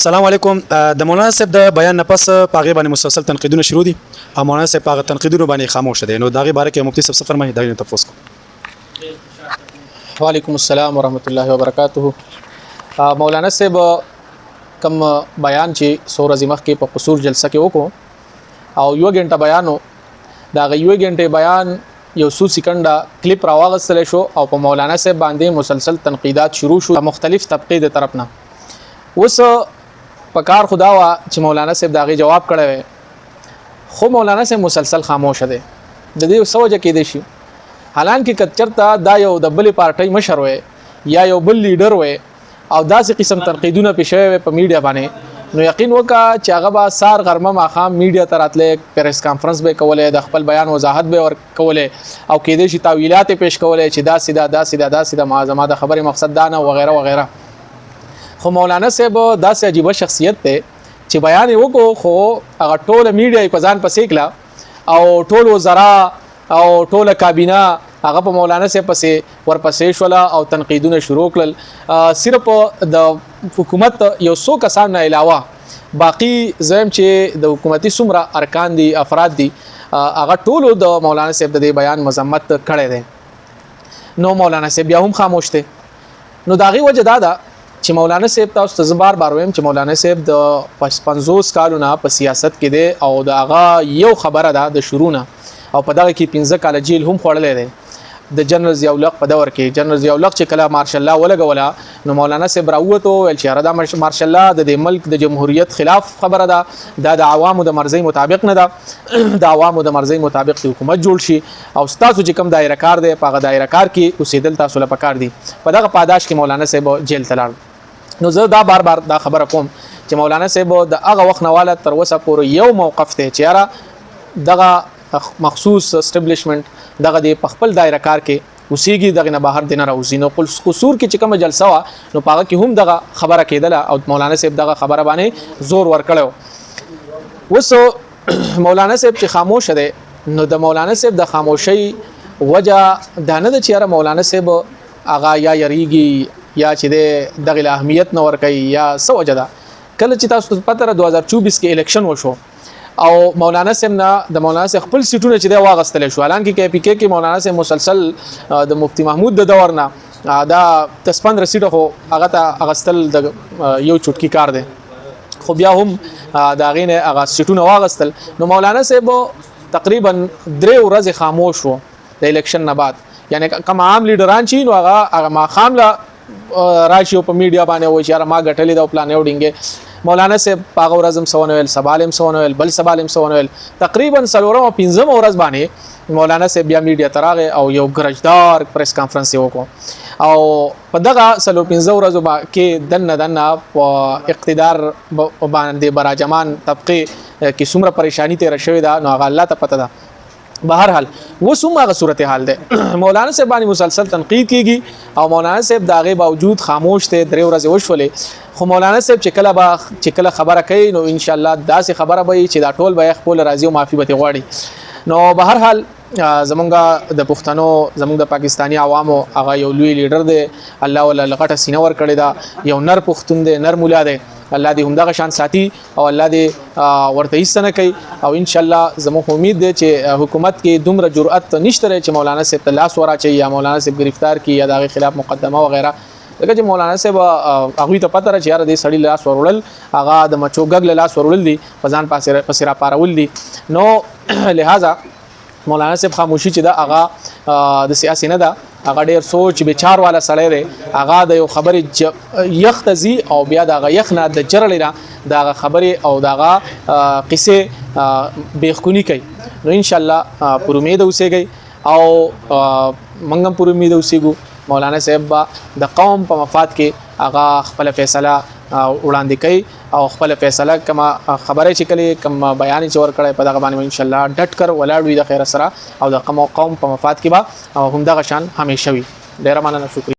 السلام علیکم. د مولانا صاحب د بیان نه پس پاغه باندې مسلسل تنقیدونه شروع دي او مولانا صاحب پاغه تنقیدونه باندې خاموش دي. نو داغه باره کې مفتی صاحب څه فرمایي دا نه تفوس کو. وعلیکم السلام ورحمۃ اللہ وبرکاتہ. مولانا صاحب کم بیان چې سور ازمخ کې په قصور جلسه کې وکړو او یو غنټه بیانو دا یو غنټه بیان یو څو سکند کلیپ راوغستل شو او په مولانا صاحب باندې مسلسل تنقیدات شروع شو مختلف طبقه د طرف نه. اوس پکار خدا وا چې مولانا صاحب داغه جواب کړی خو مولانا صاحب مسلسل خاموش دی. د دې سوجه کې دی شي حالانکه کچرتا دا یو د بل پارټي مشر وي یا یو بل لیډر وي او داسې قسم تنقیدونه پېښوي په میډیا باندې نو یقین وکا چې هغه به سار غرمه ماخام میډیا ته راتلې پریس کانفرنس به کوله د خپل بیان وضاحت به ور کوله او کېدې شي تاویلات پیش کوله چې دا سیده معظمه د خبره مقصد دا نه وغیرہ وغیرہ. خو مولانا صاحب داسې عجیب شخصیت ته چې بیان وکړو خو هغه ټول میډیا په ځان پسې کړه او ټول وزرا او ټول کابینه هغه په مولانا صاحب پسې ورپسې شوله او تنقیدونه شروع کړل. صرف د حکومت یو څو کسان نه علاوه باقی زم چې د حکومتي څومره ارکان دي افراد دي هغه ټول د مولانا صاحب د بیان مذمت کړي دي. نو مولانا صاحب بیا هم خاموش دي. نو داغي وجه دا ده چې مولانا صاحب تاسو ته بار ویم چې مولانا صاحب د 50 کالونه په سیاست کې دي او د هغه یو خبره ده د شروع نه او په دغه کې 15 کال جیل هم خوړلې ده. د جنرال ضیاءالله په دور کې جنرال ضیاءالله چې کله مارشل الله ولګوله نو مولانا صاحب راووتو ول چې دا مارشل الله د ملک د جمهوریت خلاف خبره ده دا د عوامو د مرزي مطابق نه ده د عوامو د مرزي مطابق حکومت جوړ شي او تاسو چې کوم دایره کار دی په دایره کار کې اوسېدل تاسو له پکار دي. په دغه پاداش کې مولانا صاحب جیل تلل. نو زه دا بار دا خبره کوم چې مولانا صاحب د هغه وخت نواله تر اوسه پورې یو موقف ته چې یاره دغه مخصوص اسټابلیشمنت دغه د خپل دایره کار کې اوسېږي دغه نه بهر دینه راوځي. نو قصور کې چې کوم جلسه وا نو پاغه کې هم دغه خبره کېدله او مولانا صاحب دغه خبره باندې زور ورکړو. وسو مولانا صاحب چې خاموش دی نو د مولانا صاحب د خاموشي وجه دا نه د چیرې مولانا صاحب اغا یا یریږي یا چې دغه اهمیت نه ور کوي یا څه وجه ده. کله چې تاسو پته را 2024 کې الیکشن وشو او مولانا صاحب نه د مولانا صاحب خپل سیټونه چې دا واغستل شو حالانکه کې پی کې مولانا صاحب مسلسل د مفتی محمود د دور نه دا 15 سیټه خو هغه ته اغستل د یو چټکی کار دی خو بیا هم دا غینه هغه سیټونه واغستل. نو مولانا صاحب تقریبا 3 ورځې خاموش وو د الیکشن نه بعد یعنی کوم عام لیډران چې نو هغه ما خامله راشي په میډیا باندې و چې ما غټلې دا پلان یو ډینګه مولانا صاحب پاغه ورځم سونویل سبالم سونویل بل سبالم سونویل تقریبا سلورم او 15 ورځ باندې مولانا صاحب بیا میډیا تراغه او یو ګرجدار پریس کانفرنس وکړو او په دغه سلو 15 ورځو کې دنه په اقتدار باندې براجمان طبقه کې څومره پریشانی تیر شوې ده نو هغه الله ته پته ده. بهرحال وسومه غ صورتحال ده مولانا صاحب باندې مسلسل تنقید کیږي او مولانا صاحب داغه باوجود خاموش ته 3 ورځې وشولې. خو مولانا صاحب چې کله خبره کوي نو ان شاء الله داسې خبره به چې دا ټول به خپل راضي او معافي به غواړي. نو بهرحال زمونږ د پښتنو زمونږ د پاکستانی عوامو هغه یو لوی لیډر دی الله ولا لغټه سینه ور کړی دا یو نر پښتون دی نر مولا دی الله دې همدغه شان ساتي او الله دې ورته هیڅ نه کوي او ان شاء الله زموږ امید دی چې حکومت کې دومره جرأت نشته چې مولانا صاحب ته لاس ورچي یا مولانا صاحب گرفتار کی یا دغه خلاف مقدمه وغیرہ. لکه چې مولانا صاحب هغه ته پته را چې یاره دې سړی لاس ورول هغه د مچوګګ لاس ورول دي په ځان پاسه را پارول دي. نو لہذا مولانا صاحب خاموشي چې دا هغه د سیاسي نه ده هغه ډیر سوچ بچار والا سړی دی هغه د یو خبرې یختزي او بیا دغه یخنه د جرل نه دغه خبرې او دغه قصه بیخونی کوي. نو ان شاء الله پر امید اوسېږي او منګم پر امید اوسېګو مولانا صاحب د قوم په مفاد کې هغه خپل فیصله وړاندې کوي او خپل فیصله کما خبره چې کلی کم بیان چې ور کړی په دغه باندې ان شاء الله ډټ کر ولاړ وي د خیر سره او د قوم په مفاد کې به هم دغه شان همیشه وي. ډیر مننه شکریہ.